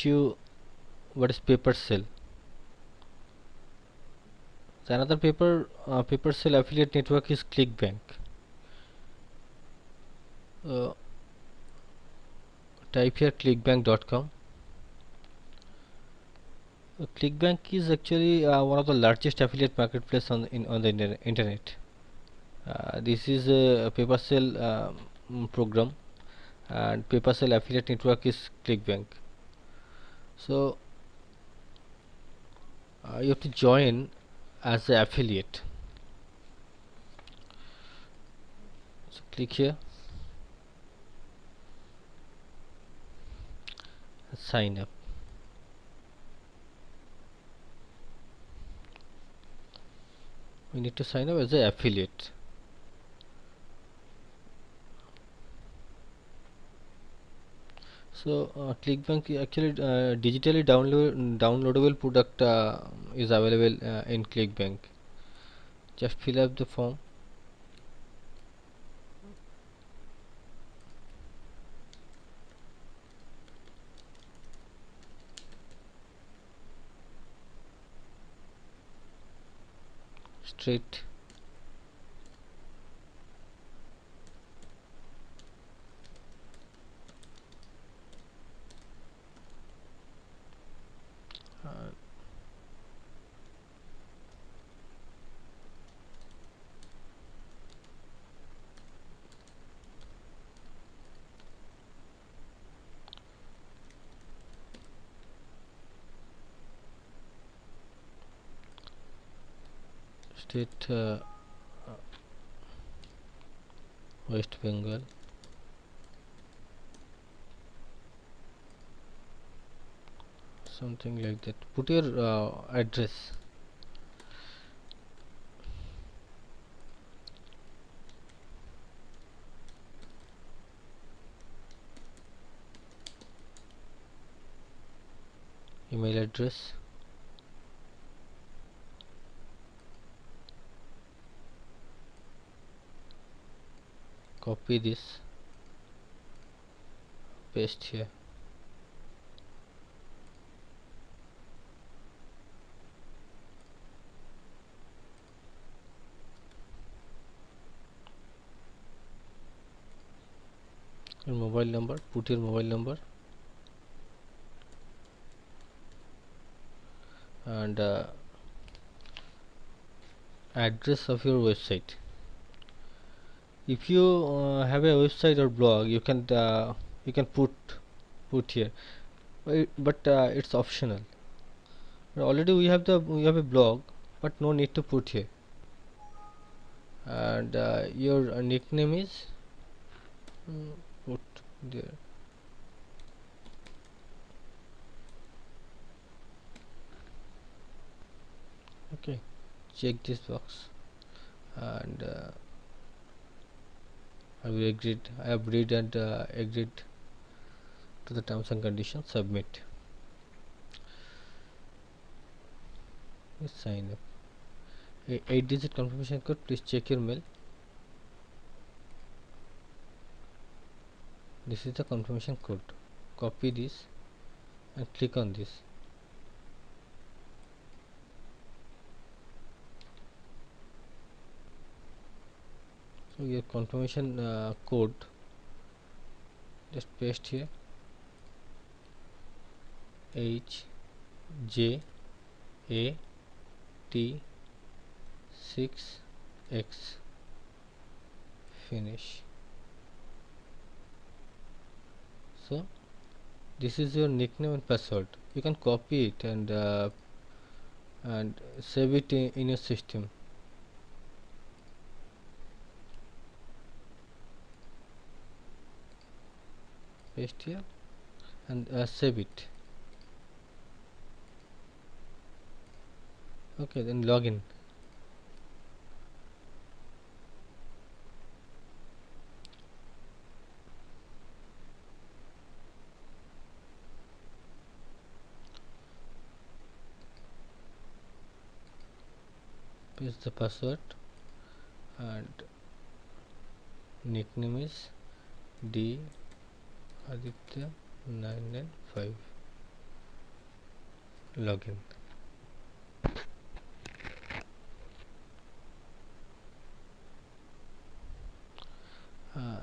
you what is paper cell. So another paper cell affiliate network is ClickBank. uh, Type here clickbank.com. ClickBank is actually one of the largest affiliate marketplace on the internet. This is a PaperCell program, and PaperCell affiliate network is ClickBank. So you have to join as an affiliate. So click here, sign up. We need to sign up as an affiliate. So ClickBank actually digitally downloadable product is available in ClickBank. Just fill up the form. Straight. Uh, State West Bengal. Something like that. Put your address. Email address. Copy this, paste here. Your mobile number, put your mobile number, and address of your website. If you have a website or blog, you can put here, but it's optional. Already we have a blog, but no need to put here. And your nickname is put there. Okay, check this box, and I will agreed. I have read and agreed to the terms and conditions. Submit. Let's sign up. 8-digit confirmation code. Please check your mail. This is the confirmation code. Copy this and click on this. So your confirmation code, just paste here. HJAT6X. Finish. So this is your nickname and password. You can copy it and save it in your system. Paste here and save it. Okay, then login. Paste the password and nickname is D Aditya 995. login. uh,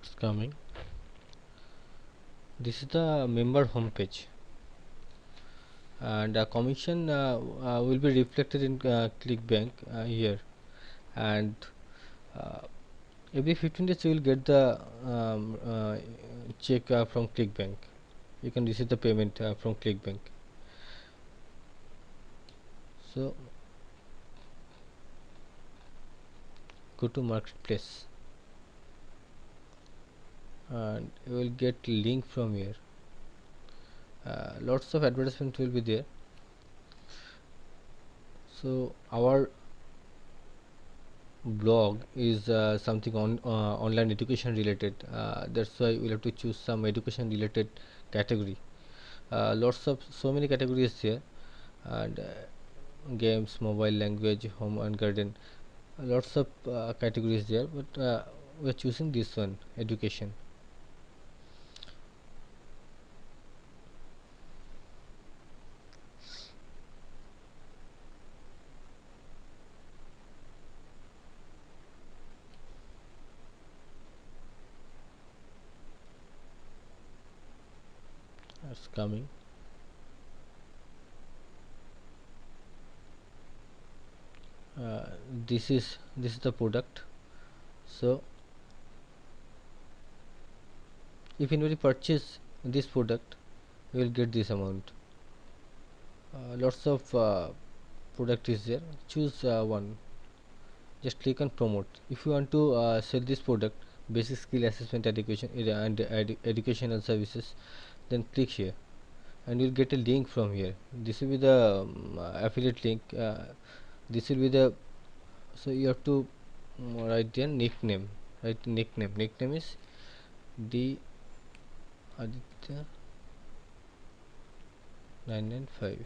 it's coming. This is the member homepage, and commission will be reflected in ClickBank here, and uh, every 15 days you will get the check from ClickBank. You can receive the payment from ClickBank. So go to marketplace, and you will get link from here. Lots of advertisement will be there. So our blog is something on online education related, that's why we'll have to choose some education related category. Lots of so many categories here, and games, mobile, language, home and garden, lots of categories there, but we're choosing this one, education. That's coming. uh, this is the product. So if anybody purchase this product, you will get this amount. Lots of product is there, choose one, just click on promote. If you want to sell this product, basic skill assessment education and educational services, then click here and you'll get a link from here. This will be the affiliate link. This will be the, so you have to write their nickname. Write nickname is D Aditya 995.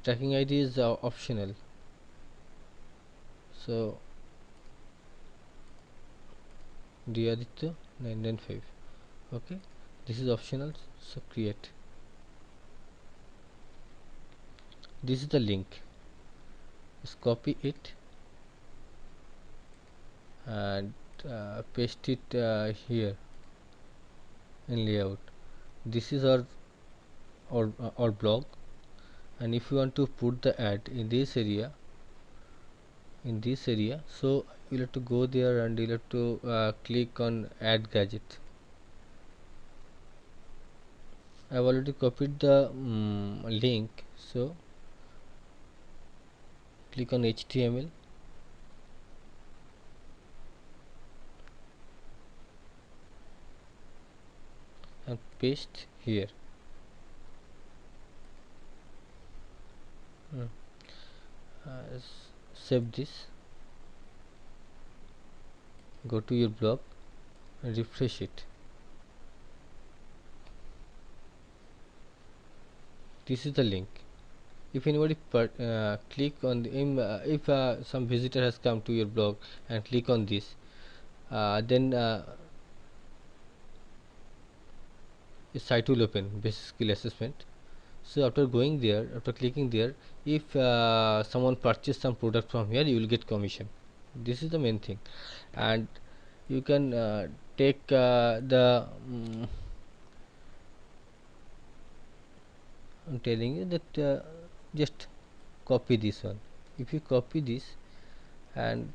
Tracking ID is optional, so D Aditya 995. Okay, this is optional, so create. This is the link, just copy it and paste it here in layout. This is our blog, and if you want to put the ad in this area, so you'll have to go there and you'll have to click on add gadget. I've already copied the link, so click on HTML and paste here. Save this, go to your blog and refresh it. This is the link. If anybody click on the if some visitor has come to your blog and click on this, then a site will open, basic skill assessment. So after going there, after clicking there, if someone purchase some product from here, you will get commission. This is the main thing, and you can take the I'm telling you that just copy this one. If you copy this and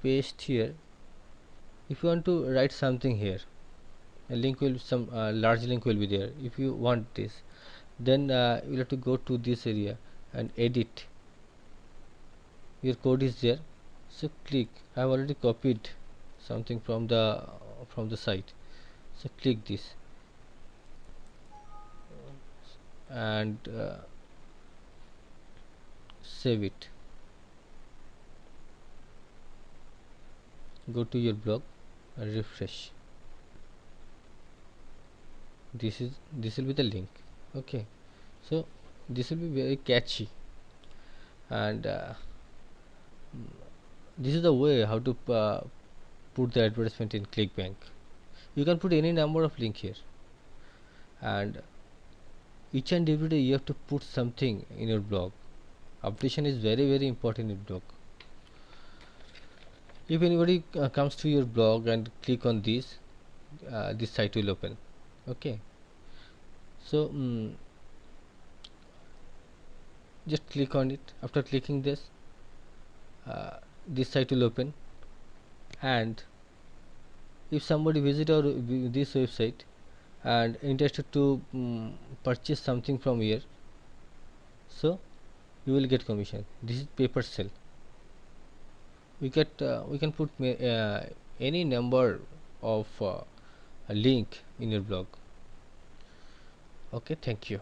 paste here, if you want to write something here, a link will, some large link will be there. If you want this, then you will have to go to this area and edit. Your code is there, so click. I have already copied something from the site, so click this and save it. Go to your blog and refresh. This will be the link. Okay, so this will be very catchy, and this is the way how to put the advertisement in ClickBank. You can put any number of link here, and each and every day you have to put something in your blog. Updation is very important in blog. If anybody comes to your blog and click on this, this site will open. Okay, so just click on it. After clicking this, this site will open, and if somebody visit our this website and interested to purchase something from here, so you will get commission. This is paper sale. We can put any number of a link in your blog. Okay, thank you.